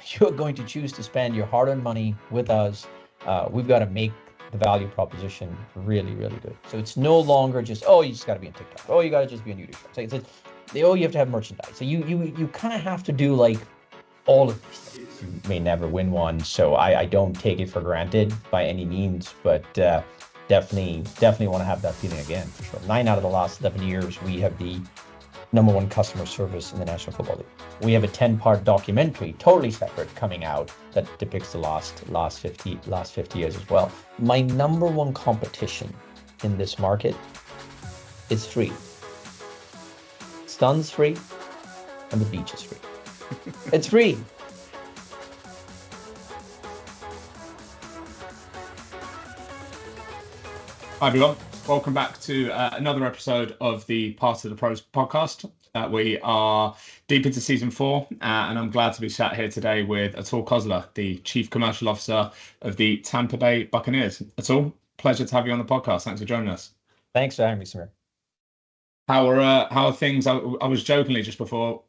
you're going to choose to spend your hard-earned money with us, we've got to make the value proposition really, really good. So it's no longer just, oh, you just got to be on TikTok. Oh, you got to just be on YouTube. Oh, you have to have merchandise. So you kind of have to do like all of these things. You may never win one, so I don't take it for granted by any means, but definitely want to have that feeling again for sure. 9 out of the last 11 years, we have the #1 customer service in the National Football League. We have a 10-part documentary, totally separate, coming out that depicts the last 50 years as well. My #1 competition in this market is free. Stun's free, and the beach is free. It's free. Hi everyone, welcome back to another episode of the Part of the Pros podcast. We are deep into season 4, and I'm glad to be sat here today with Atul Khosla, the Chief Commercial Officer of the Tampa Bay Buccaneers. Atul, pleasure to have you on the podcast. Thanks for joining us. Thanks for having me, Samir. How are things? I was jokingly just before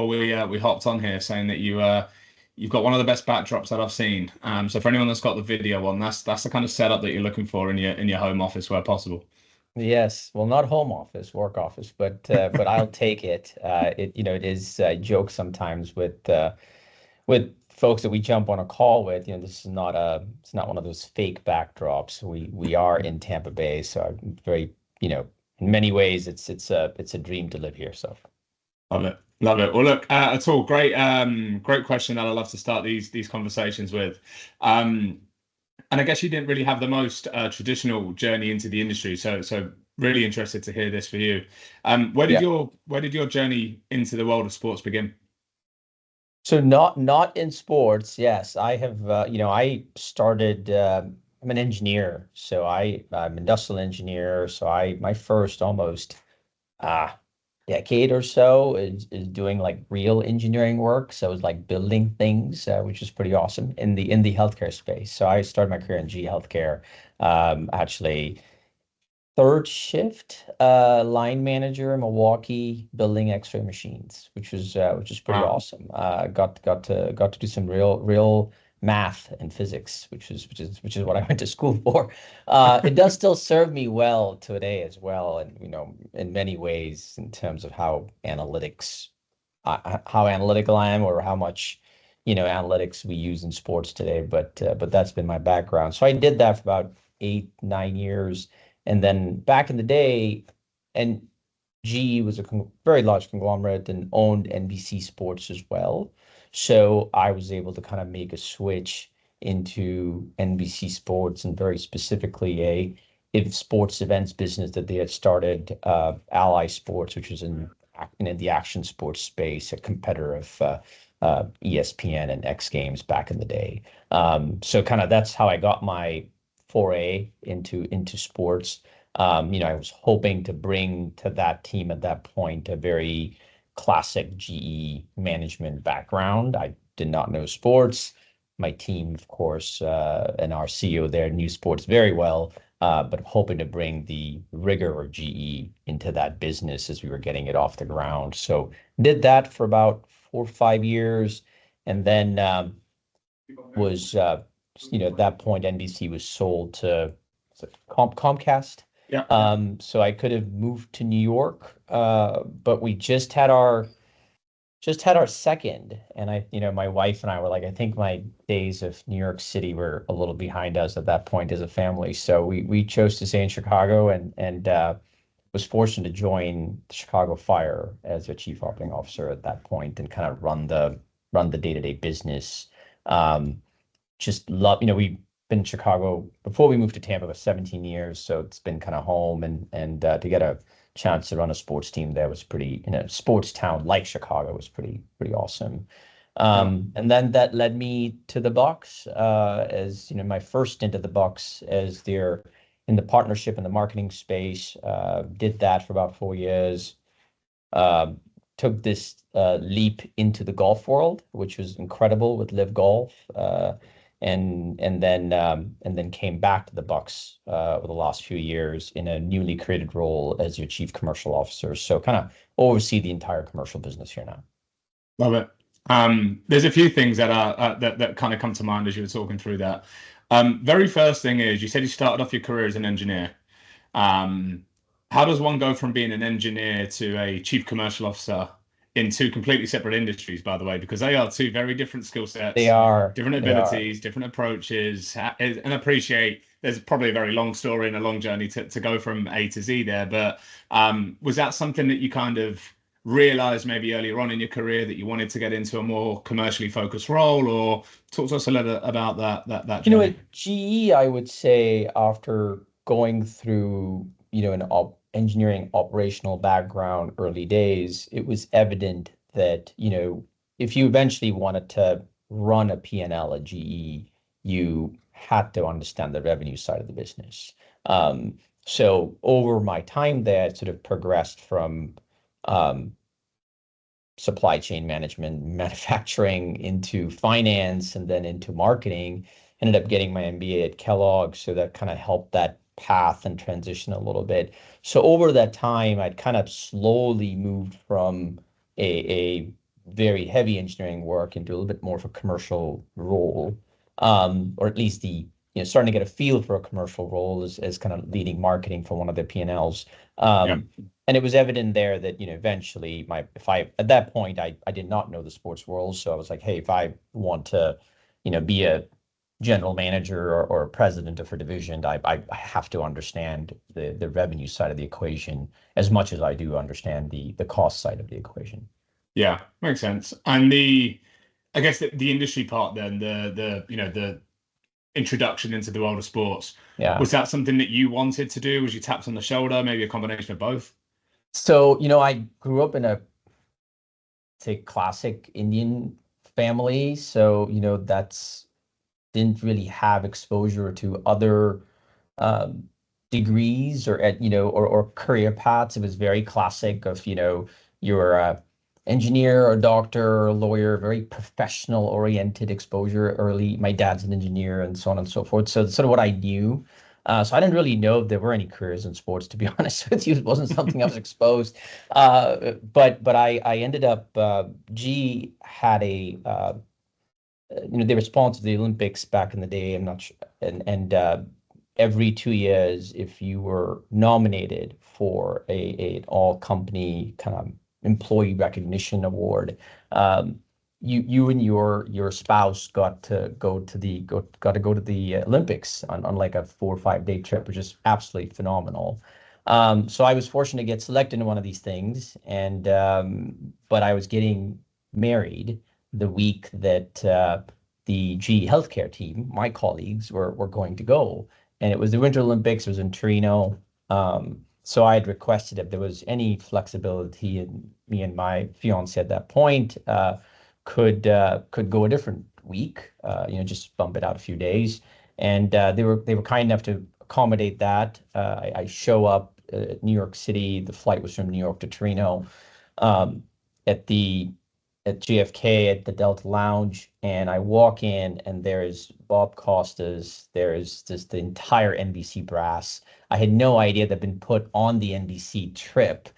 we hopped on here saying that you've got one of the best backdrops that I've seen. So for anyone that's got the video on, that's the kind of setup that you're looking for in your home office where possible. Yes, well, not home office, work office, but I'll take it. It is a joke sometimes with folks that we jump on a call with. This is it's not one of those fake backdrops. We are in Tampa Bay, so I'm very, in many ways it's a dream to live here. So love it. Well, look, Atul, great question that I love to start these conversations with. And I guess you didn't really have the most traditional journey into the industry, so really interested to hear this for you. Where did your journey into the world of sports begin? So not in sports. Yes, I have. I started. I'm an engineer, so I'm an industrial engineer. So my first almost decade or so is doing like real engineering work. So it was like building things, which is pretty awesome in the healthcare space. So I started my career in GE Healthcare, actually third shift line manager in Milwaukee, building X-ray machines, which was pretty awesome. Got to do some real math and physics, which is what I went to school for. It does still serve me well today as well, and in many ways in terms of how analytical I am, or how much analytics we use in sports today. But that's been my background. So I did that for about 8-9 years, and then back in the day, and GE was a very large conglomerate and owned NBC Sports as well. So I was able to kind of make a switch into NBC Sports, and very specifically a sports events business that they had started, Ally Sports, which was in the action sports space, a competitor of ESPN and X Games back in the day. So kind of that's how I got my foray into sports. I was hoping to bring to that team at that point a very classic GE management background. I did not know sports. My team, of course, and our CEO there knew sports very well, but hoping to bring the rigor of GE into that business as we were getting it off the ground. So did that for about 4 or 5 years, and then was at that point NBC was sold to Comcast. Yeah. So I could have moved to New York, but we just had our second, and my wife and I were like, I think my days of New York City were a little behind us at that point as a family. So we chose to stay in Chicago, and was fortunate to join the Chicago Fire as a chief operating officer at that point, and kind of run the day-to-day business. Just love, we've been in Chicago before we moved to Tampa for 17 years, so it's been kind of home, and to get a chance to run a sports team there was pretty, in a sports town like Chicago, was pretty awesome. And then that led me to the Bucs, as my first stint at the Bucs as their in the partnership and the marketing space. Did that for about 4 years. Took this leap into the golf world, which was incredible with Live Golf. And then came back to the Bucs over the last few years in a newly created role as your chief commercial officer. So kind of oversee the entire commercial business here now. Love it. There's a few things that are that kind of come to mind as you were talking through that. Very first thing is you said you started off your career as an engineer. Um, how does one go from being an engineer to a chief commercial officer in two completely separate industries, by the way, because they are two very different skill They sets, are, different they are. abilities, different approaches, and appreciate there's probably a very long story and a long journey to go from A to Z there. But was that something that you kind of realized maybe earlier on in your career that you wanted to get into a more commercially focused role, or talk to us a little about that journey? At GE, I would say after going through, an engineering operational background early days, it was evident that, if you eventually wanted to run a P&L at GE, you had to understand the revenue side of the business. So over my time there, it sort of progressed from um, supply chain management, manufacturing into finance, and then into marketing. Ended up getting my MBA at Kellogg, so that kind of helped that path and transition a little bit. So over that time, I'd kind of slowly moved from a very heavy engineering work into a little bit more of a commercial role, or at least starting to get a feel for a commercial role as kind of leading marketing for one of the P&Ls. Yeah. And it was evident there that, eventually if I, at that point, I did not know the sports world. So I was like, hey, if I want to, be a general manager or a president of a division, I have to understand the revenue side of the equation as much as I do understand the cost side of the equation. Yeah, makes sense. And I guess the industry part then, the introduction into the world of sports, Yeah. was that something that you wanted to do? Was you tapped on the shoulder? Maybe a combination of both? So, I grew up in a, say, classic Indian family. So, that's didn't really have exposure to other um, degrees or or career paths. It was very classic of, you're a engineer or doctor or lawyer, very professional oriented exposure early. My dad's an engineer and so on and so forth. So it's sort of what I knew. So I didn't really know if there were any careers in sports, to be honest with you. It wasn't something I was exposed. But I ended up, G had they were sponsored the Olympics back in the day. I'm not sure, and every 2 years, if you were nominated for an all company kind of employee recognition award, um, you and your spouse got to go to the Olympics on like a 4 or 5 day trip, which is absolutely phenomenal. So I was fortunate to get selected in one of these things, and but I was getting married the week that the GE healthcare team, my colleagues, were going to go. And it was the Winter Olympics, it was in Torino. So I had requested if there was any flexibility, and me and my fiance at that point could go a different week, just bump it out a few days. And they were kind enough to accommodate that. I show up at New York City. The flight was from New York to Torino. Um, at the at JFK at the Delta Lounge, and I walk in, and there's Bob Costas, there's just the entire NBC brass. I had no idea they'd been put on the NBC trip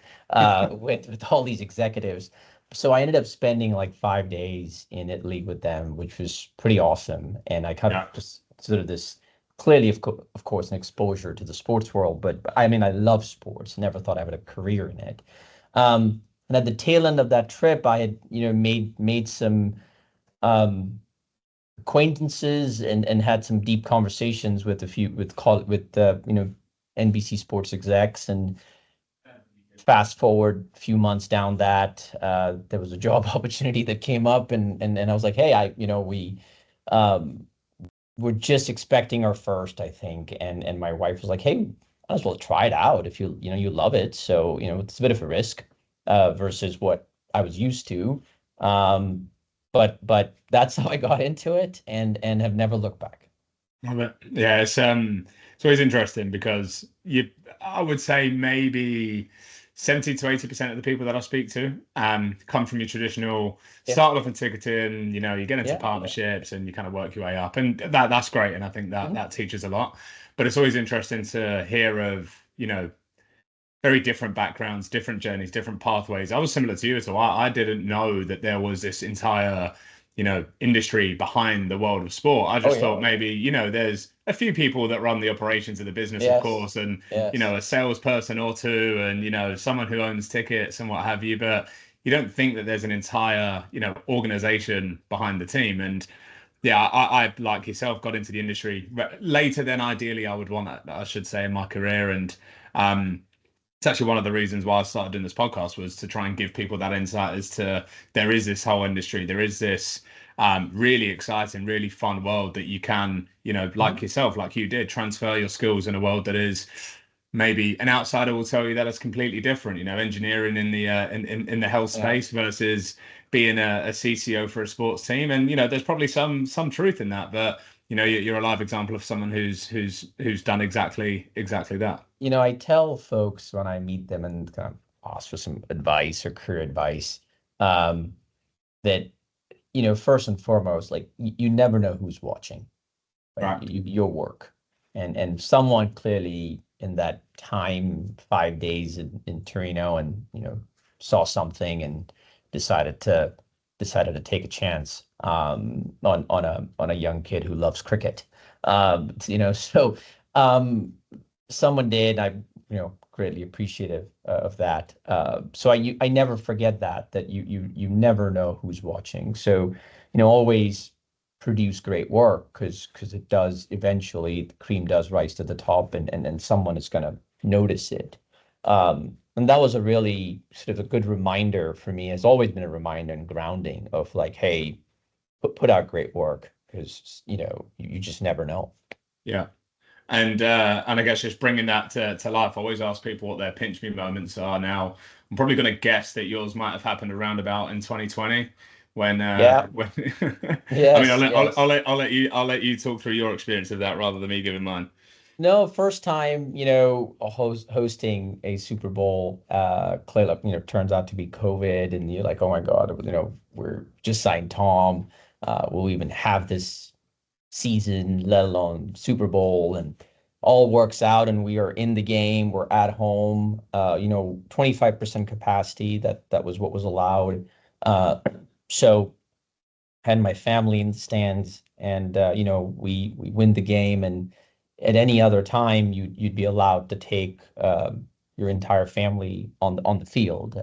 with all these executives. So I ended up spending like 5 days in Italy with them, which was pretty awesome. And I kind Yeah. of just sort of this clearly, of course, an exposure to the sports world. But I mean, I love sports. Never thought I would have a career in it. And at the tail end of that trip, I had, made some acquaintances and had some deep conversations with a few with NBC sports execs. And fast forward a few months down that, there was a job opportunity that came up, and I was like, hey, we um, were just expecting our first, I think, and my wife was like, hey, might as well try it out if you love it. So, it's a bit of a risk versus what I was used to. Um, but that's how I got into it, and have never looked back. Love it. Yeah, it's always interesting because I would say maybe 70 to 80% of the people that I speak to come from your traditional Yeah, started off in ticketing, you get into yeah, yeah. partnerships and you kind of work your way up. And that's great. And I think that Mhm. that teaches a lot. But it's always interesting to hear of, very different backgrounds, different journeys, different pathways. I was similar to you, so I didn't know that there was this entire, industry behind the world of sport. I Oh just yeah. thought maybe, there's a few people that run the operations of the business, of Yes. course, and, Yes. a salesperson or two, and, someone who owns tickets and what have you. But you don't think that there's an entire, organization behind the team. And yeah, I like yourself got into the industry later than ideally I would want, I should say, in my career. And um, it's actually one of the reasons why I started doing this podcast was to try and give people that insight as to there is this whole industry, there is this really exciting, really fun world that you can, like Mhm. yourself, like you did, transfer your skills in a world that is maybe an outsider will tell you that it's completely different. Engineering in the in the health Yeah. space versus being a CCO for a sports team, and there's probably some truth in that, but you're a live example of someone who's done exactly that. I tell folks when I meet them and kind of ask for some advice or career advice, um, that, first and foremost, like you never know who's watching, right? Right. Your work. And someone clearly in that time, 5 days in Torino and, saw something and decided to decided to take a chance on a young kid who loves cricket. So someone did. Greatly appreciative of that. So I never forget that you never know who's watching. So always produce great work because it does eventually the cream does rise to the top and someone is going to notice it. And that was a really sort of a good reminder for me. It's always been a reminder and grounding of like, hey, put out great work because you just never know. Yeah. And I guess just bringing that to life, I always ask people what their pinch me moments are. Now, I'm probably going to guess that yours might have happened around about in 2020 Yeah. when I mean Yes. Yes. I'll let you talk through your experience of that rather than me giving mine. No, first time, hosting a Super Bowl, clearly, turns out to be COVID, and you're like, oh my God, we're just signed Tom. We'll even have this season, let alone Super Bowl, and all works out, and we are in the game. We're at home. 25% capacity. That was what was allowed. So had my family in the stands, and we win the game. And at any other time, you'd be allowed to take your entire family on the field.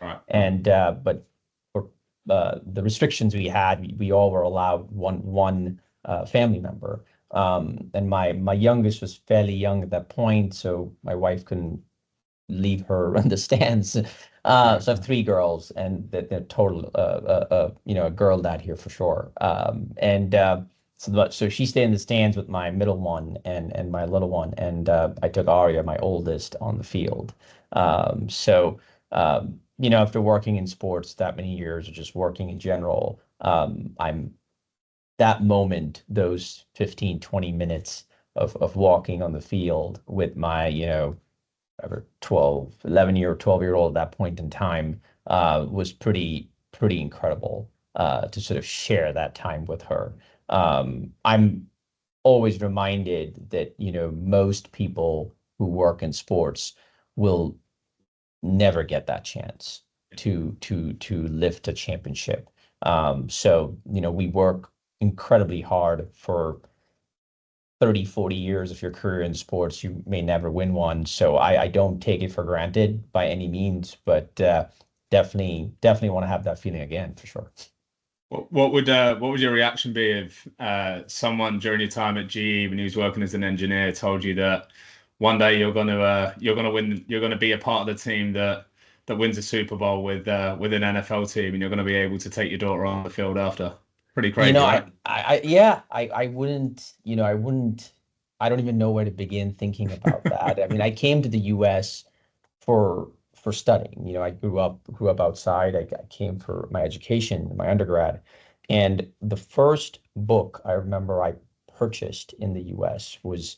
Right. And but for the restrictions we had, we all were allowed one family member. And my youngest was fairly young at that point, so my wife couldn't leave her in the stands. Right. So I have three girls, and the total, a girl dad here for sure. And so she stayed in the stands with my middle one and my little one, and I took Arya, my oldest, on the field. After working in sports that many years, or just working in general, I'm that moment, those 15, 20 minutes of walking on the field with my, whatever, 12, 11-year, 12-year-old at that point in time, was pretty incredible to sort of share that time with her. I'm always reminded that, most people who work in sports will never get that chance to lift a championship. So, we work incredibly hard for 30, 40 years of your career in sports. You may never win one. So I don't take it for granted by any means, but definitely want to have that feeling again for sure. What would your reaction be if someone during your time at GE when you was working as an engineer told you that one day you're gonna be a part of the team that wins a Super Bowl with an NFL team and you're gonna be able to take your daughter on the field after? Pretty You know, crazy, right? yeah, I wouldn't, I don't even know where to begin thinking about that. I mean, I came to the US for studying. I grew up outside. I came for my education, my undergrad. And the first book I remember I purchased in the US was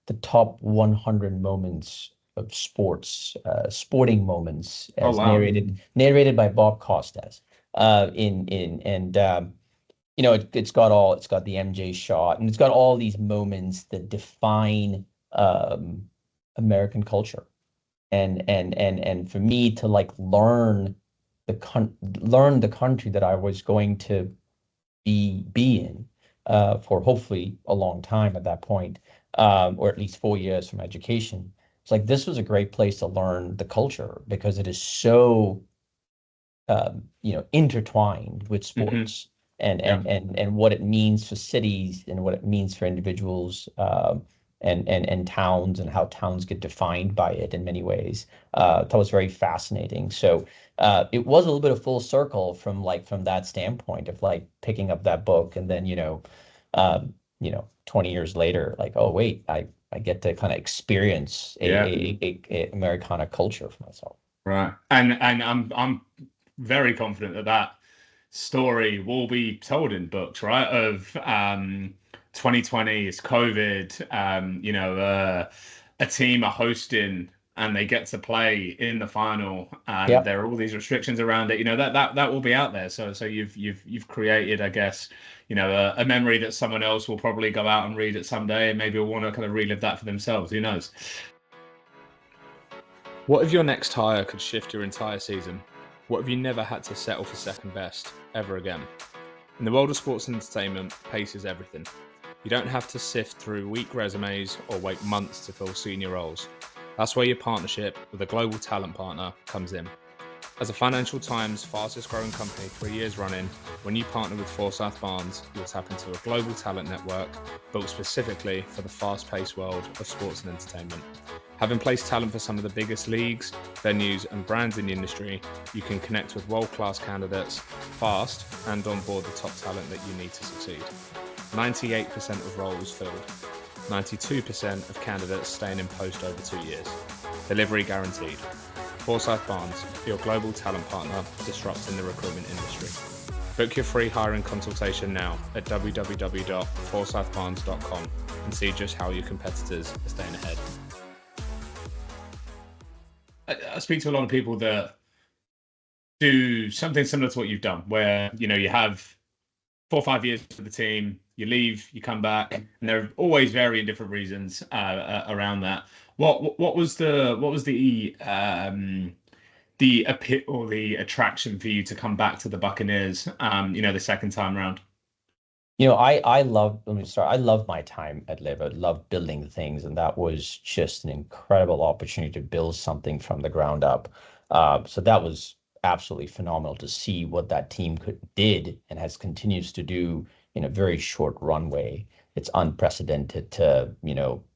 the top 100 moments of sporting moments Oh as wow. narrated by Bob Costas. In and it's got the MJ shot, and it's got all these moments that define American culture. and for me to like learn the country that I was going to be in for hopefully a long time at that point, or at least 4 years from education. It's like this was a great place to learn the culture because it is so intertwined with Hmm. sports and Yeah. what it means for cities and what it means for individuals, and towns and how towns get defined by it in many ways. That was very fascinating. So it was a little bit of full circle from that standpoint of like picking up that book and then 20 years later, like, oh wait, I get to kind of experience Yeah. a Americana culture for myself. Right. And I'm very confident that that story will be told in books, right? Of 2020 is COVID, a team are hosting and they get to play in the final, and Yeah. there are all these restrictions around it. That will be out there. So you've created, I guess, a memory that someone else will probably go out and read it someday, and maybe will want to kind of relive that for themselves. Who knows? What if your next hire could shift your entire season? What if you never had to settle for second best ever again? In the world of sports and entertainment, pace is everything. You don't have to sift through weak resumes or wait months to fill senior roles. That's where your partnership with a global talent partner comes in. As a Financial Times fastest growing company 3 years running, when you partner with Forsyth Barnes, you'll tap into a global talent network built specifically for the fast-paced world of sports and entertainment. Having placed talent for some of the biggest leagues, venues, and brands in the industry, you can connect with world-class candidates fast and onboard the top talent that you need to succeed. 98% of roles filled. 92% of candidates staying in post over 2 years. Delivery guaranteed. Forsyth Barnes, your global talent partner, disrupting the recruitment industry. Book your free hiring consultation now at www.forsythbarnes.com and see just how your competitors are staying ahead. I speak to a lot of people that do something similar to what you've done, where you have 4 or 5 years for the team, you leave, you come back, and there are always varying different reasons around that. What was the appeal or the attraction for you to come back to the Buccaneers? The second time round. I love, let me start. I love my time at Live. I love building things, and that was just an incredible opportunity to build something from the ground up. So that was absolutely phenomenal to see what that team did and has continues to do in a very short runway. It's unprecedented to,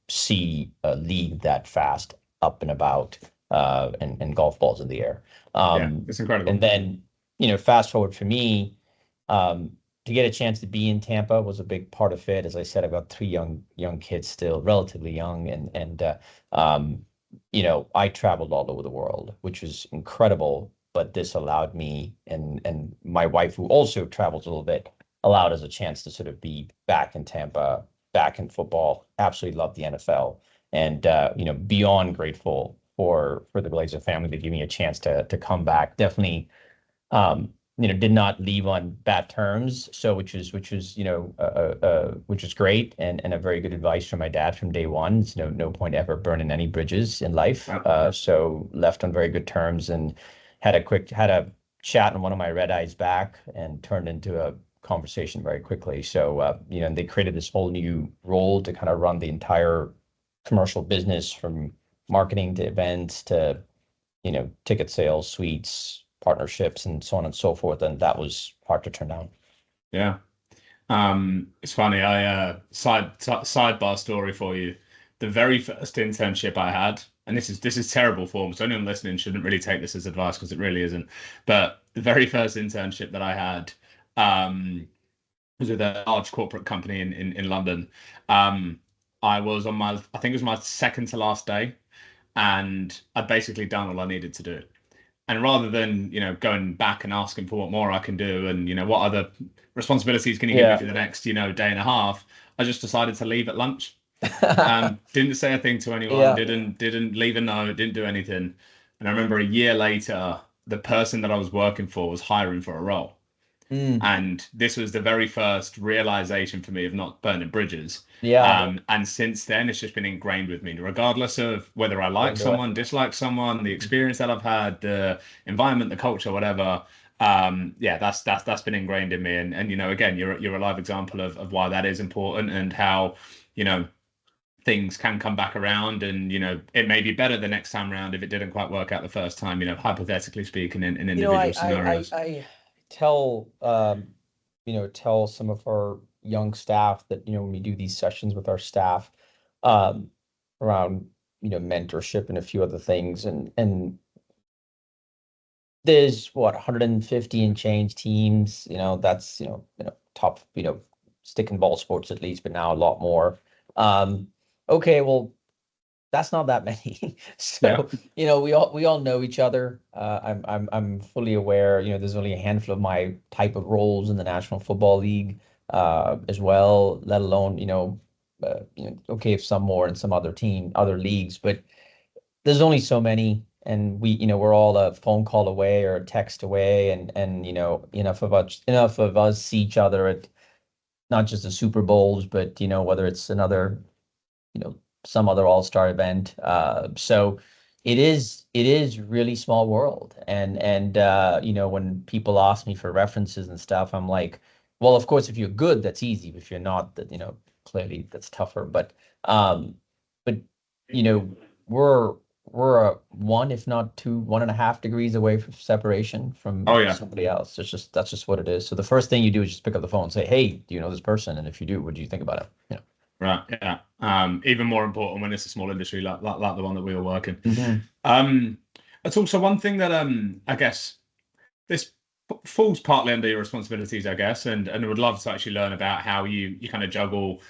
see a league that fast up and about, and golf balls in the air. Yeah, it's And incredible. then, fast forward for me. To get a chance to be in Tampa was a big part of it. As I said, I've got three young kids still, relatively young, I traveled all over the world, which was incredible. But this allowed me and my wife, who also travels a little bit, allowed us a chance to sort of be back in Tampa, back in football. Absolutely love the NFL, and beyond grateful for the Glazer family to give me a chance to come back. Definitely did not leave on bad terms. So which is great and a very good advice from my dad from day one. It's no point ever burning any bridges in life. Yeah. So left on very good terms and had a chat on one of my red eyes back and turned into a conversation very quickly. So and they created this whole new role to kind of run the entire commercial business from marketing to events to ticket sales, suites, partnerships, and so on and so forth. And that was hard to turn down. Yeah. It's funny. Sidebar story for you. The very first internship I had, and this is terrible form, so anyone listening shouldn't really take this as advice because it really isn't. But the very first internship that I had was with a large corporate company in London. Um, I was on I think it was my second to last day, and I'd basically done all I needed to do. And rather than going back and asking for what more I can do and what other responsibilities can you give me Yeah. for the next day and a half, I just decided to leave at lunch. Didn't say a thing to anyone, Yeah. didn't leave a note, didn't do anything. And I remember a year later, the person that I was working for was hiring for a role. Mm. And this was the very first realization for me of not burning bridges. Yeah. And since then, it's just been ingrained with me, regardless of whether I like Enjoy. someone, dislike someone, the experience that I've had, the environment, the culture, whatever. Yeah, that's been ingrained in me. And again, you're a live example of why that is important and how, you know, things can come back around and it may be better the next time around if it didn't quite work out the first time, hypothetically speaking, in You know, individual scenarios. I tell tell some of our young staff that, when we do these sessions with our staff, um, around, mentorship and a few other things, and there's what 150 and change teams, that's, top, stick and ball sports at least, but now a lot more. Okay, well, that's not that many. Yeah. So, we all know each other. I'm fully aware, there's only a handful of my type of roles in the National Football League, as well, let alone, okay, if some more in some other leagues, but there's only so many, and we're all a phone call away or a text away, and enough of us see each other at not just the Super Bowls, but whether it's another, you know some other all-star event. So it is really small world, and when people ask me for references and stuff, I'm like, well, of course, if you're good, that's easy. If you're not, that clearly that's tougher. But you know we're we're a one, if not two, 1.5 degrees away from separation from Oh yeah. somebody else. That's just what it is. So the first thing you do is just pick up the phone and say, hey, do you know this person? And if you do, what do you think about it? Right, yeah. Even more important when it's a small industry like the one that we were working. Mhm. It's also one thing that I guess this falls partly under your responsibilities, I guess, and would love to actually learn about how you kind of juggle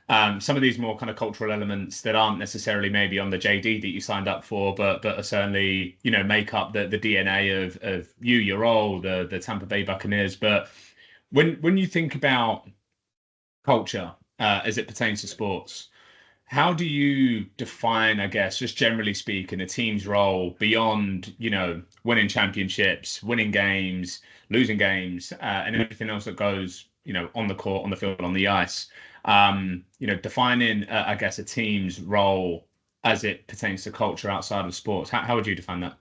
some of these more kind of cultural elements that aren't necessarily maybe on the JD that you signed up for, but are certainly make up the DNA of you, your role, the Tampa Bay Buccaneers. But when you think about culture as it pertains to sports, how do you define, I guess, just generally speaking, a team's role beyond, winning championships, winning games, losing games, and everything else that goes, on the court, on the field, on the ice? Defining, I guess, a team's role as it pertains to culture outside of sports. How would you define that?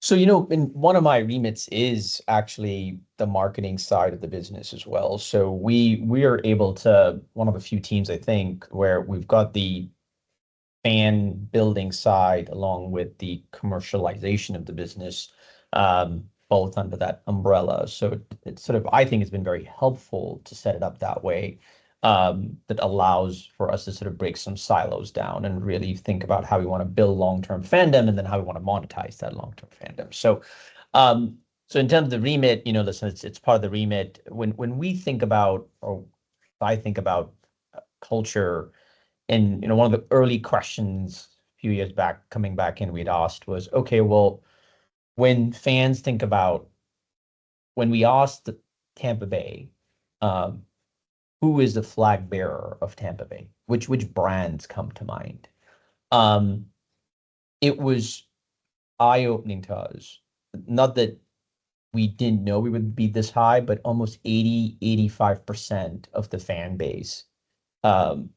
So, in one of my remits is actually the marketing side of the business as well. So we are able to, one of the few teams, I think, where we've got the fan building side along with the commercialization of the business, both under that umbrella. So it's sort of, I think it's been very helpful to set it up that way, that allows for us to sort of break some silos down and really think about how we want to build long-term fandom and then how we want to monetize that long-term fandom. So in terms of the remit, listen, it's part of the remit. When we think about, or I think about, culture, and one of the early questions a few years back, coming back in, we'd asked was, okay, well, when fans think about, when we asked the Tampa Bay, um, who is the flag bearer of Tampa Bay? Which brands come to mind? Um, it was eye-opening to us. Not that we didn't know we would be this high, but almost 85% of the fan base, um,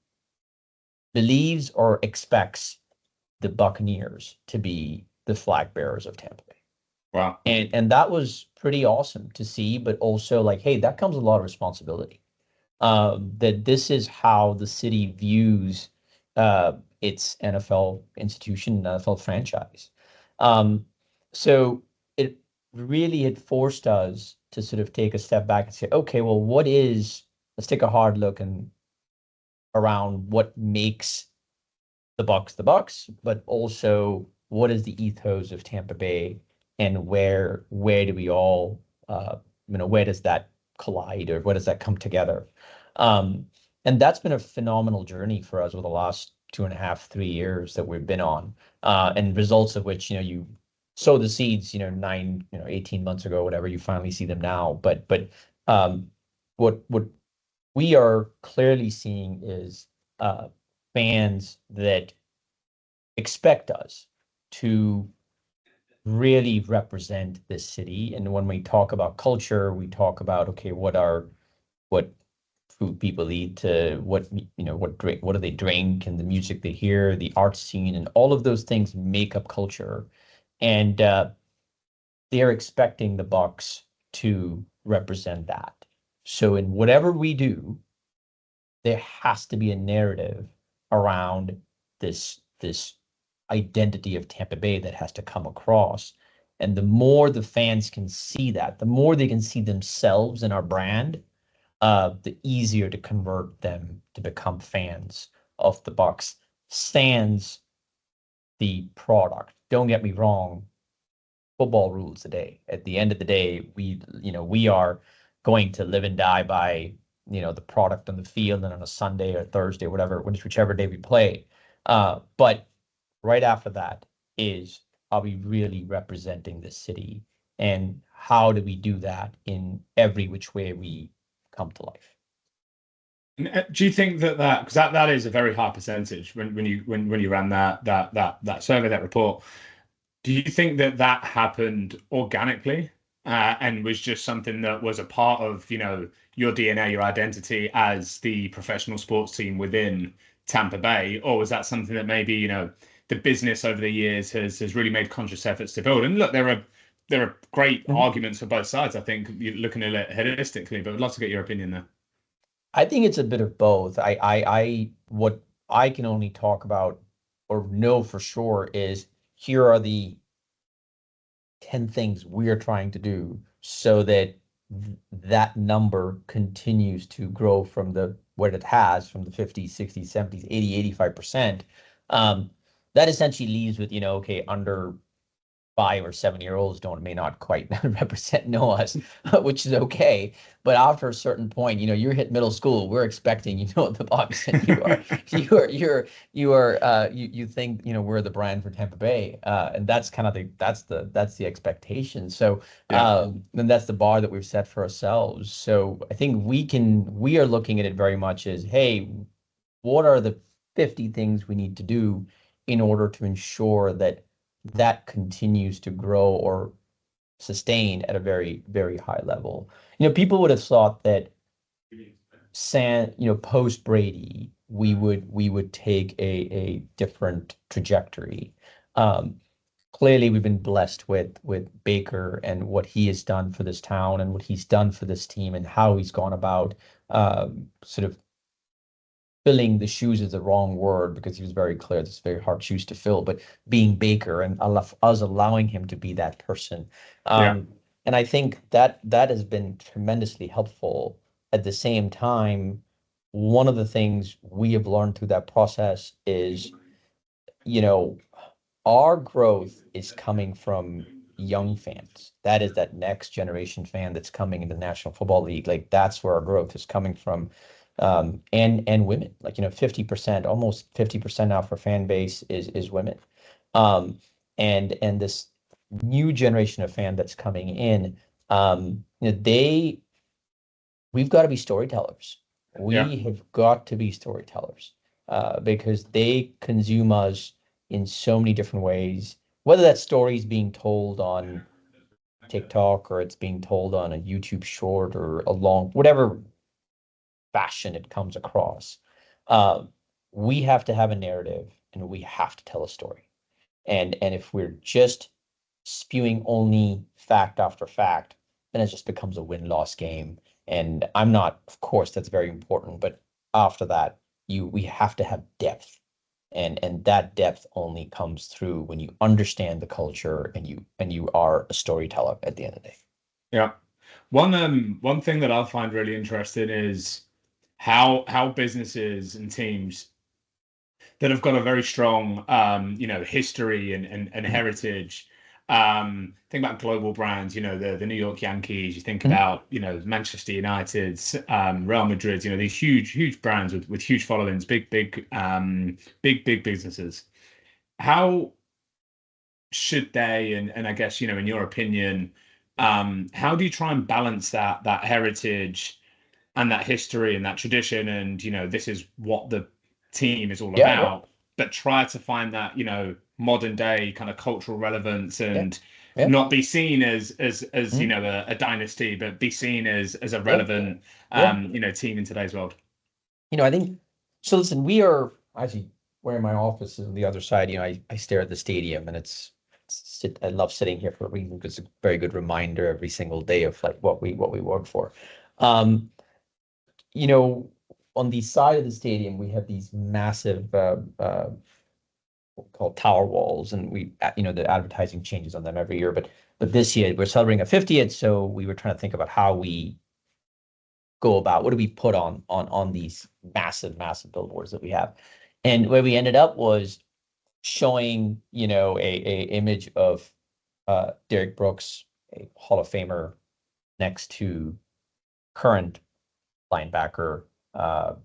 believes or expects the Buccaneers to be the flag bearers of Tampa Bay. Wow. And that was pretty awesome to see, but also like, hey, that comes with a lot of responsibility. That this is how the city views, its NFL institution, NFL franchise. Um, so it really had forced us to sort of take a step back and say, okay, well, let's take a hard look and around what makes the Bucks, but also what is the ethos of Tampa Bay, and where do we all, where does that collide, or where does that come together? Um, and that's been a phenomenal journey for us over the last 2.5, 3 years that we've been on, and results of which, you sow the seeds, 18 months ago, whatever, you finally see them now. But what we are clearly seeing is, fans that expect us to really represent this city. And when we talk about culture, we talk about, okay, what food people eat, what what drink, what do they drink, and the music they hear, the art scene, and all of those things make up culture. And they're expecting the Bucks to represent that. So in whatever we do, there has to be a narrative around this identity of Tampa Bay that has to come across. And the more the fans can see that, the more they can see themselves in our brand, the easier to convert them to become fans of the Bucks. Sans the product. Don't get me wrong, football rules the day. At the end of the day, we are going to live and die by, the product on the field and on a Sunday or Thursday, whatever, whichever day we play. But right after that is, are we really representing the city? And how do we do that in every which way we come to life? Do you think that because that is a very high percentage when you ran that survey, that report? Do you think that happened organically and was just something that was a part of your DNA, your identity as the professional sports team within Tampa Bay, or was that something that maybe the business over the years has really made conscious efforts to build? And look, there are great arguments for both sides. I think you're looking at it holistically, but I'd love to get your opinion there. I think it's a bit of both. What I can only talk about or know for sure is, here are the 10 things we're trying to do so that that number continues to grow from what it has, from the 50s, 60s, 70s, 80, 85%. That essentially leaves with, okay, under 5 or 7 year olds may not quite know us, which is okay. But after a certain point, you hit middle school, we're expecting, the Bucks, and you think, we're the brand for Tampa Bay, and that's kind of the expectation. So, and that's the bar that we've set for ourselves. So I think we are looking at it very much as, hey, what are the 50 things we need to do in order to ensure that continues to grow or sustain at a very, very high level. People would have thought that post Brady, we would take a different trajectory. Clearly, we've been blessed with Baker and what he has done for this town and what he's done for this team and how he's gone about sort of filling the shoes is the wrong word, because he was very clear it's very hard shoes to fill, but being Baker and us allowing him to be that person. And I think that has been tremendously helpful. At the same time, one of the things we have learned through that process is, our growth is coming from young fans. That is that next generation fan that's coming into the National Football League. Like, that's where our growth is coming from. And women, 50%, almost 50% now for fan base is women. And this new generation of fan that's coming in, we've got to be storytellers. We have got to be storytellers, because they consume us in so many different ways, whether that story is being told on TikTok or it's being told on a YouTube short or a long, whatever fashion it comes across. We have to have a narrative and we have to tell a story. And if we're just spewing only fact after fact, then it just becomes a win-loss game. And of course, that's very important, but after that, we have to have depth. And that depth only comes through when you understand the culture and you are a storyteller at the end of the day. Yeah. One thing that I find really interesting is how businesses and teams that have got a very strong history and heritage, think about global brands, the New York Yankees, you think about Manchester United, Real Madrid, these huge brands with huge followings, big businesses. How should they, and I guess in your opinion, how do you try and balance that heritage and that history and that tradition, and this is what the team is all about, but try to find that, modern day kind of cultural relevance Yeah. and Yeah. not be seen as Mhm. a dynasty, but be seen as a Yeah. relevant Yeah. team in today's world. I think so. Listen, we are actually where my office is on the other side. I stare at the stadium, and I love sitting here for a reason because it's a very good reminder every single day of like what we work for. Um, you know, on the side of the stadium, we have these massive called tower walls, and the advertising changes on them every year. But this year we're celebrating a 50th, so we were trying to think about how we go about what do we put on these massive billboards that we have. And where we ended up was showing, a image of Derek Brooks, a Hall of Famer, next to current linebacker,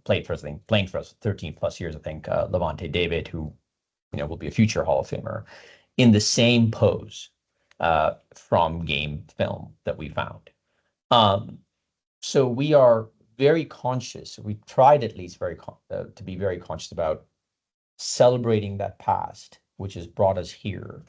playing for us 13 plus years, I think, Levante David, who will be a future Hall of Famer, in the same pose from game film that we found. So we are very conscious. We tried at least to be very conscious about celebrating that past, which has brought us here,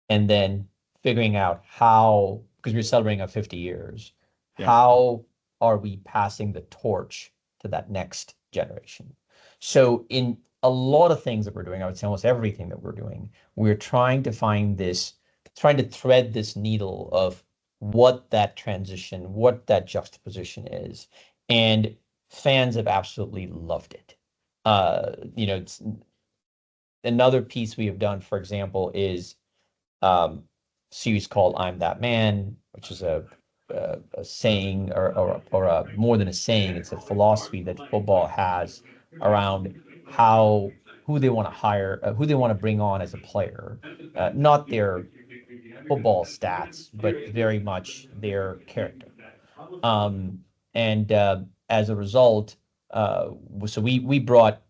and then figuring out how, because we're celebrating our 50 years, Yeah. how are we passing the torch to that next generation? So in a lot of things that we're doing, I would say almost everything that we're doing, we're trying to thread this needle of what that transition, what that juxtaposition is. And fans have absolutely loved it. It's another piece we have done, for example, is series called "I'm That Man," which is a saying, or more than a saying. It's a philosophy that football has around who they want to hire, who they want to bring on as a player, not their football stats, but very much their character. And as a result, so we brought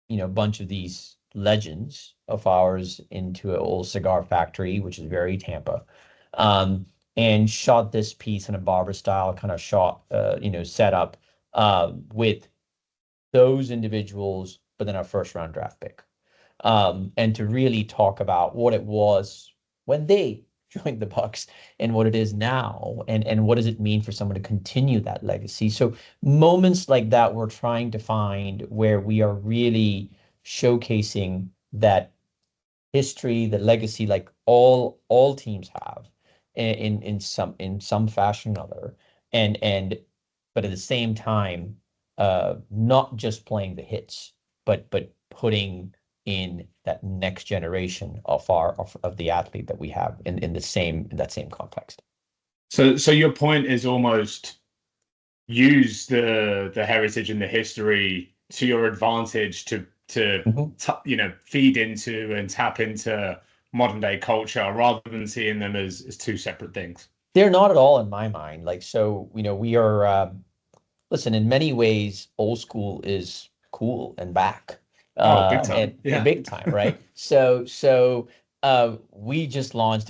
a bunch of these legends of ours into an old cigar factory, which is very Tampa, um, and shot this piece in a barber style kind of setup with those individuals, but then our first round draft pick, and to really talk about what it was when they joined the Bucks and what it is now, and what does it mean for someone to continue that legacy. So moments like that we're trying to find where we are really showcasing that history, the legacy, like all teams have in some fashion or another, and but at the same time, not just playing the hits, but putting in that next generation of the athlete that we have in that same context. So your point is almost use the heritage and the history to your advantage to feed into and tap into modern day culture rather than seeing them as two separate things. They're not at all in my mind. Like, so, we are, listen, in many ways, old school is cool and back, Oh, big time. and Yeah. big time, right? So we just launched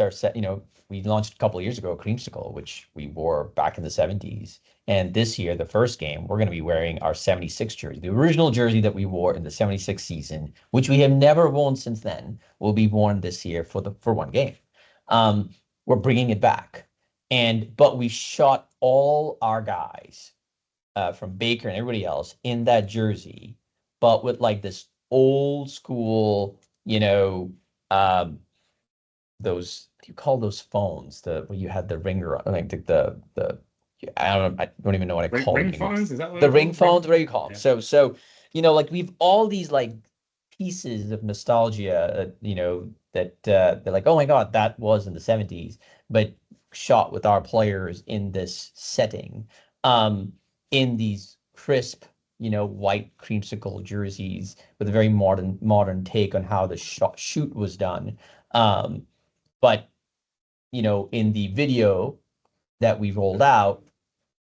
we launched a couple of years ago a creamsicle, which we wore back in the 70s. And this year, the first game, we're going to be wearing our 76 jersey, the original jersey that we wore in the 76 season, which we have never worn since then, will be worn this year for one game. We're bringing it back. But we shot all our guys, from Baker and everybody else in that jersey, but with like this old school, those, what do you call those phones? Where you had the ringer, like the I don't even know what I call them Ring anymore. phones, is that what The they're ring called? phones, what do you call them? Yeah. So we've all these like pieces of nostalgia, that they're like, oh my God, that was in the 70s, but shot with our players in this setting, um, in these crisp, white creamsicle jerseys with a very modern take on how the shoot was done. Um, but in the video that we rolled out,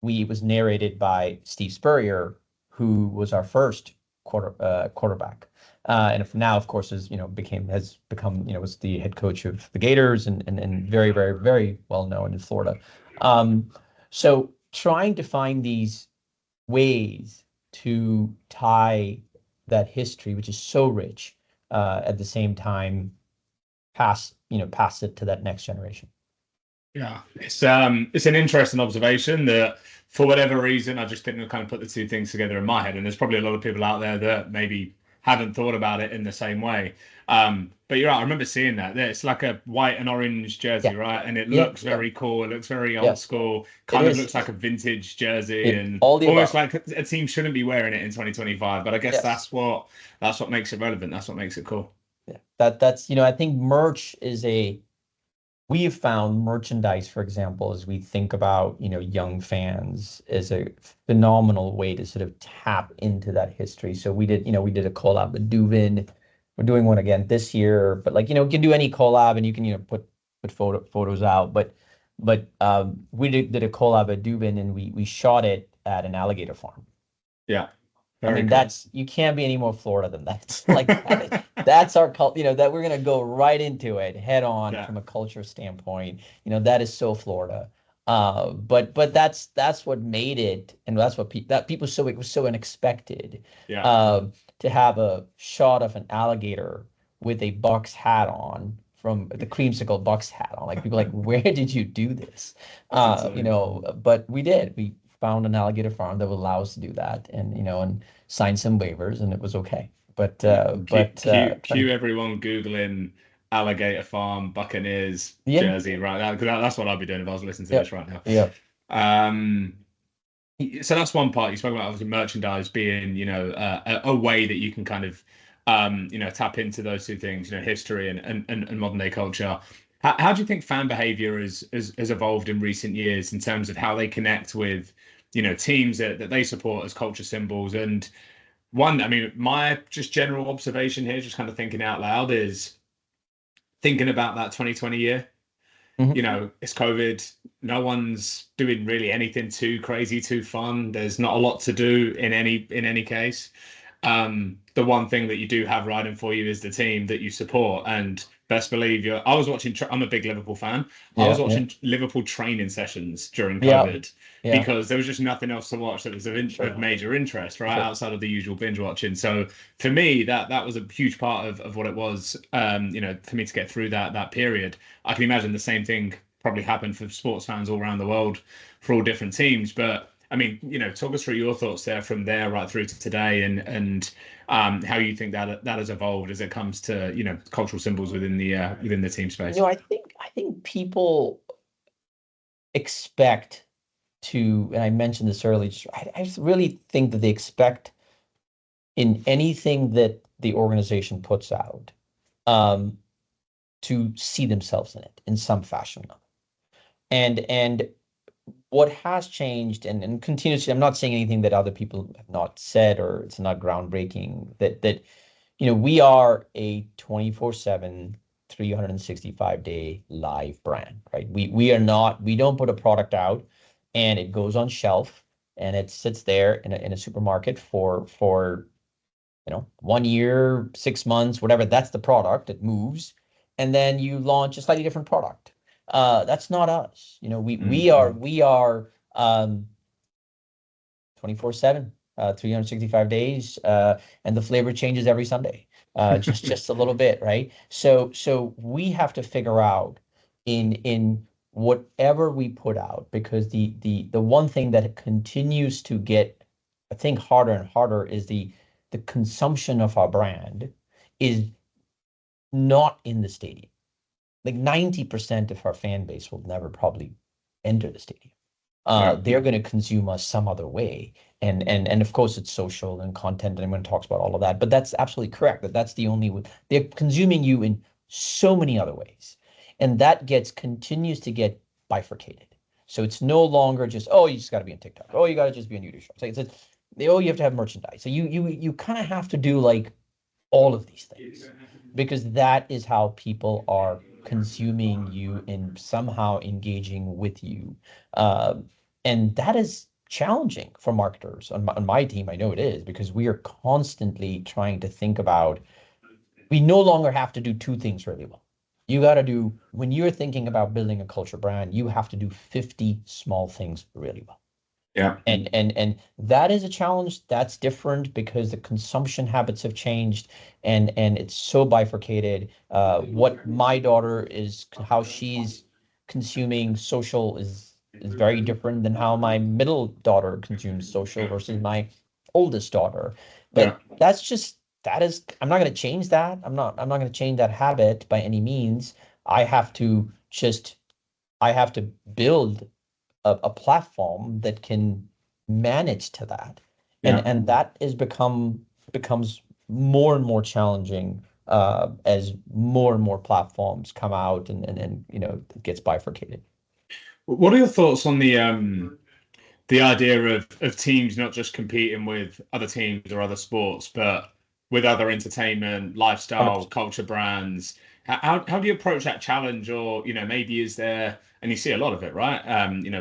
it was narrated by Steve Spurrier, who was our first quarterback, and now, of course, has become, was the head coach of the Gators, and very, very, very well known in Florida. So trying to find these ways to tie that history, which is so rich, at the same time pass it to that next generation. Yeah, it's an interesting observation that for whatever reason I just didn't kind of put the two things together in my head, and there's probably a lot of people out there that maybe haven't thought about it in the same way. But you're right, I remember seeing that. It's like a white and orange jersey, Yeah. right? And it Yeah, looks very cool. It looks very yeah. old school. It Kind of is. looks like a vintage jersey, and all the almost above. like a team shouldn't be wearing it in 2025. But I guess Yes. that's what makes it relevant. That's what makes it cool. Yeah. That's I think merch is we have found merchandise, for example, as we think about, young fans, is a phenomenal way to sort of tap into that history. So we did a collab with Duvin. We're doing one again this year, but you can do any collab and you can, put photos out. But we did a collab at Duvin and we shot it at an alligator farm. Yeah. I mean, cool. you can't be any more Florida than that. That's our culture, that we're going to go right into it head on from a culture standpoint. That is so Florida. But that's what made it, and that's what people it was so unexpected. To have a shot of an alligator with a Bucks hat on, from the creamsicle Bucks hat on. People where did you do this? But we did. We found an alligator farm that would allow us to do that, and and sign some waivers, and it was okay. But cue everyone Googling alligator farm Buccaneers jersey right now, because that's what I'd be doing if I was listening to this right now. Yeah. So that's one part. You spoke about obviously merchandise being, a way that you can kind of, tap into those two things, history and modern day culture. How do you think fan behavior has evolved in recent years in terms of how they connect with, teams that they support as culture symbols? And my just general observation here, just kind of thinking out loud, is thinking about that 2020 year. Mm-hmm. It's COVID. No one's doing really anything too crazy, too fun. There's not a lot to do in any case. The one thing that you do have riding for you is the team that you support, and best believe I was watching. I'm a big Liverpool fan. I was watching Liverpool training sessions during COVID because there was just nothing else to watch that was of major interest, right, outside of the usual binge watching. So for me, that was a huge part of what it was. For me to get through that period. I can imagine the same thing probably happened for sports fans all around the world for all different teams, but. I mean, talk us through your thoughts there from there right through to today, and how you think that has evolved as it comes to cultural symbols within the team space. I think people expect to, and I mentioned this earlier. I just really think that they expect in anything that the organization puts out, to see themselves in it in some fashion, and what has changed and continues to, I'm not saying anything that other people have not said or it's not groundbreaking, that we are a 24/7 365-day live brand, right? We don't put a product out and it goes on shelf and it sits there in a supermarket for 1 year, 6 months, whatever. That's the product. It moves, and then you launch a slightly different product. That's not us. We are 24/7, 365 days, and the flavor changes every Sunday, just a little bit, right? So we have to figure out in whatever we put out, because the one thing that continues to get, I think, harder and harder is the consumption of our brand is not in the stadium. 90% of our fan base will never probably enter the stadium. They're going to consume us some other way. And of course it's social and content, and everyone talks about all of that, but that's absolutely correct. That's the only way. They're consuming you in so many other ways. And that continues to get bifurcated. So it's no longer just, oh, you just got to be on TikTok. Oh, you got to just be on YouTube Shorts. You have to have merchandise. So you kind of have to do all of these things, because that is how people are consuming you and somehow engaging with you. And that is challenging for marketers. On my team, I know it is, because we are constantly trying to think about, we no longer have to do two things really well. You got to do, when you're thinking about building a culture brand, you have to do 50 small things really well. Yeah. And that is a challenge. That's different because the consumption habits have changed, and it's so bifurcated. What my daughter is, how she's consuming social is very different than how my middle daughter consumes social versus my oldest daughter. Yeah. But that is, I'm not going to change that. I'm not going to change that habit by any means. I have to just I have to build a platform that can manage to that. And Yeah. that is becomes more and more challenging as more and more platforms come out, and it gets bifurcated. What are your thoughts on the idea of teams not just competing with other teams or other sports, but with other entertainment, lifestyle, 100%. culture brands? How do you approach that challenge? Or, maybe is there, and you see a lot of it, right?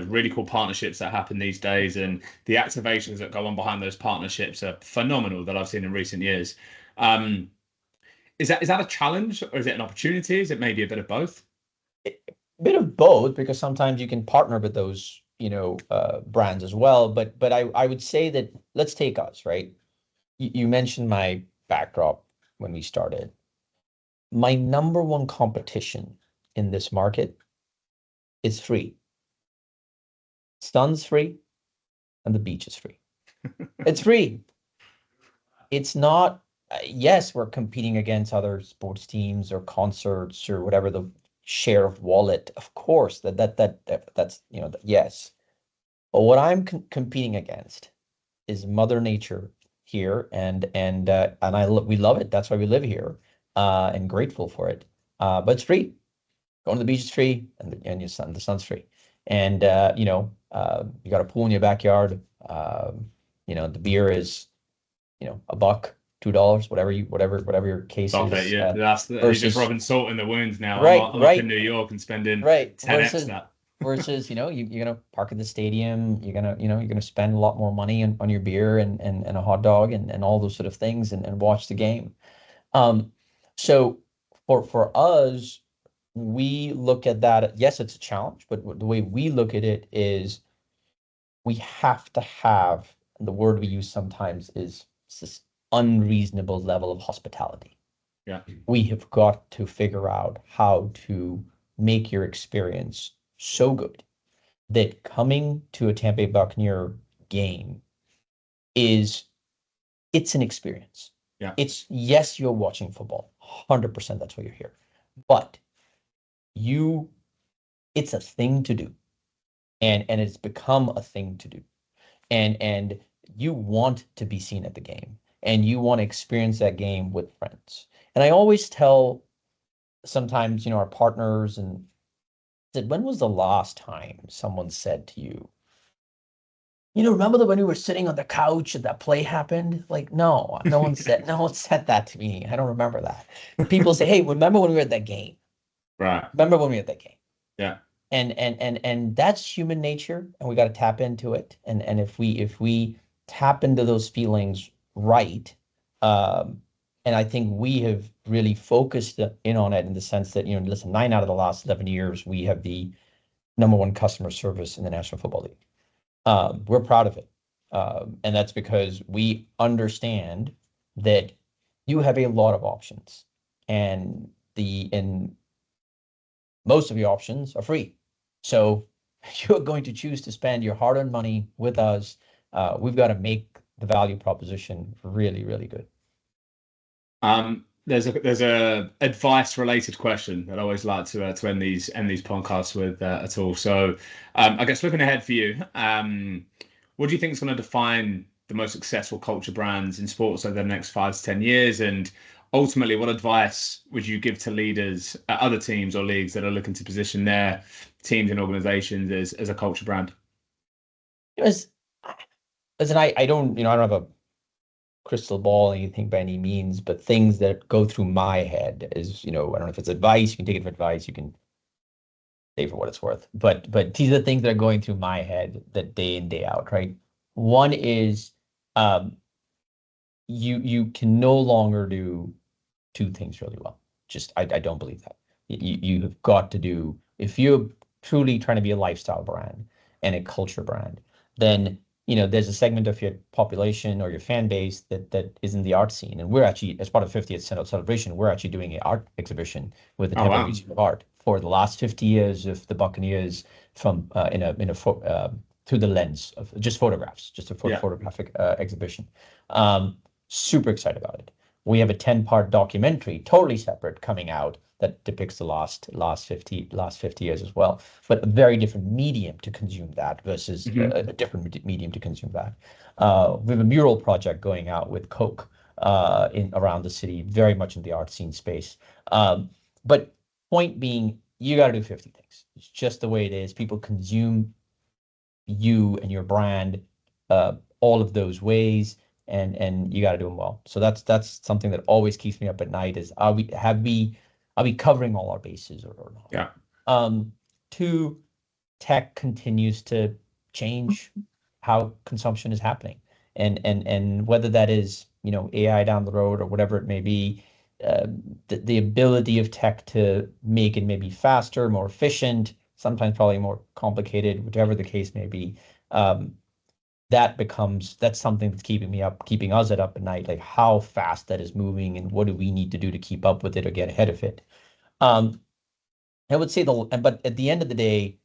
Really cool partnerships that happen these days, and the activations that go on behind those partnerships are phenomenal that I've seen in recent years. Um, is that a challenge, or is it an opportunity? Is it maybe a bit of both? Bit of both, because sometimes you can partner with those, brands as well. But I would say that, let's take us, right? You mentioned my backdrop when we started. My number one competition in this market is free. Sun's free and the beach is free. It's free. It's not, yes, we're competing against other sports teams or concerts or whatever the share of wallet. Of course, that's, yes. But what I'm competing against is Mother Nature here, and we love it. That's why we live here, and grateful for it. But it's free. Going to the beach is free, and the sun's free. And you got a pool in your backyard. The beer is, a buck, $2, whatever your case Stop it. is, Yeah. You're just versus, rubbing salt in the wounds now. right, I'm up in right, New York and spending right, 10x that. you're gonna park at the stadium, you're gonna spend a lot more money on your beer and a hot dog and all those sort of things, and watch the game. Um, so for us, we look at that. Yes, it's a challenge, but the way we look at it is, we have to have, and the word we use sometimes is this unreasonable level of hospitality. Yeah. We have got to figure out how to make your experience so good that coming to a Tampa Bay Buccaneer game is it's an experience. Yeah. It's, yes, you're watching football, 100%, that's why you're here. But you it's a thing to do. And it's become a thing to do. And you want to be seen at the game, and you want to experience that game with friends. And I always tell, sometimes, our partners, and said, when was the last time someone said to you, remember when we were sitting on the couch and that play happened? Like, no, no one said that to me. I don't remember that. People say, hey, remember when we were at that game? Right. Remember when we were at that game? Yeah. And that's human nature, and we got to tap into it. And if we tap into those feelings, right, and I think we have really focused in on it, in the sense that, listen, 9 out of the last 11 years, we have the number one customer service in the National Football League. We're proud of it. And that's because we understand that you have a lot of options, and most of your options are free. So you're going to choose to spend your hard-earned money with us. We've got to make the value proposition really, really good. There's a advice related question that I always like to end these podcasts with, Atul. So, I guess looking ahead for you, what do you think is going to define the most successful culture brands in sports over the next 5 to 10 years? And ultimately, what advice would you give to leaders at other teams or leagues that are looking to position their teams and organizations as a culture brand? Listen, I don't have a crystal ball or anything by any means, but things that go through my head is, I don't know if it's advice. You can take it for advice. You can say for what it's worth. But these are the things that are going through my head, that day in, day out, right? One is, um, you can no longer do two things really well. Just, I don't believe that. You have got to do, if you're truly trying to be a lifestyle brand and a culture brand, then there's a segment of your population or your fan base that is in the art scene. And we're actually, as part of 50th celebration, we're actually doing an art exhibition with the Oh, Tampa wow. Museum of Art for the last 50 years of the Buccaneers from through the lens of just photographs, just a photographic exhibition. Super excited about it. We have a 10-part documentary, totally separate, coming out that depicts the last 50 years as well, but a very different medium to consume that versus a different medium to consume that. We have a mural project going out with Coke in around the city, very much in the art scene space. But point being, you got to do 50 things. It's just the way it is. People consume you and your brand all of those ways, and you got to do them well. So that's something that always keeps me up at night is, are we covering all our bases or not? Yeah. Two, tech continues to change how consumption is happening, and whether that is AI down the road or whatever it may be, the ability of tech to make it maybe faster, more efficient, sometimes probably more complicated, whichever the case may be. That's something that's keeping us up at night, like how fast that is moving and what do we need to do to keep up with it or get ahead of it. I would say but at the end of the day,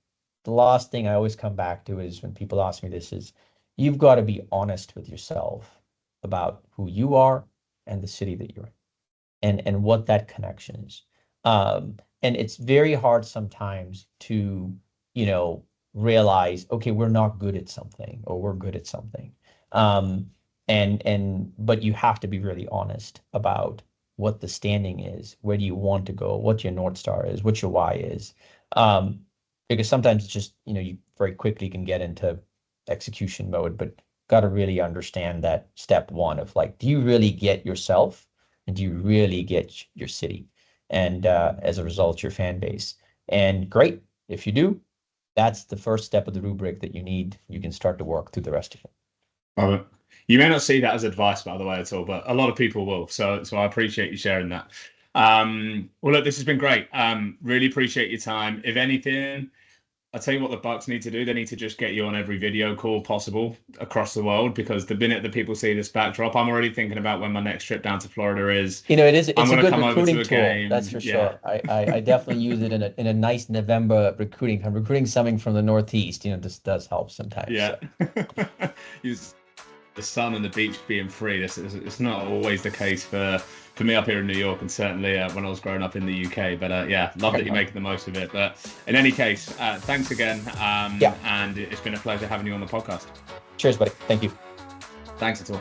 the last thing I always come back to is when people ask me this is, you've got to be honest with yourself about who you are and the city that you're in and what that connection is. And it's very hard sometimes to, realize, okay, we're not good at something or we're good at something. But you have to be really honest about what the standing is, where do you want to go, what your North Star is, what your why is. Because sometimes it's just, you very quickly can get into execution mode, but got to really understand that step one of like, do you really get yourself and do you really get your city? And as a result, your fan base. And great, if you do, that's the first step of the rubric that you need. You can start to work through the rest of it. Love it. You may not see that as advice, by the way, at all, but a lot of people will. So I appreciate you sharing that. Well, look, this has been great. Really appreciate your time. If anything, I'll tell you what the Bucks need to do. They need to just get you on every video call possible across the world, because the minute that people see this backdrop, I'm already thinking about when my next trip down to Florida is. It's I'm a going to good come over to recruiting a tool. game. That's for Yeah. sure. I definitely use it in a nice November recruiting. I'm recruiting something from the Northeast. This does help sometimes. Yeah. So. Use the sun and the beach being free. It's not always the case for me up here in New York, and certainly when I was growing up in the UK. But yeah, love that you're making the most of it. But in any case, thanks again. And it's been a pleasure having you on the podcast. Cheers, buddy. Thank you. Thanks, Atul.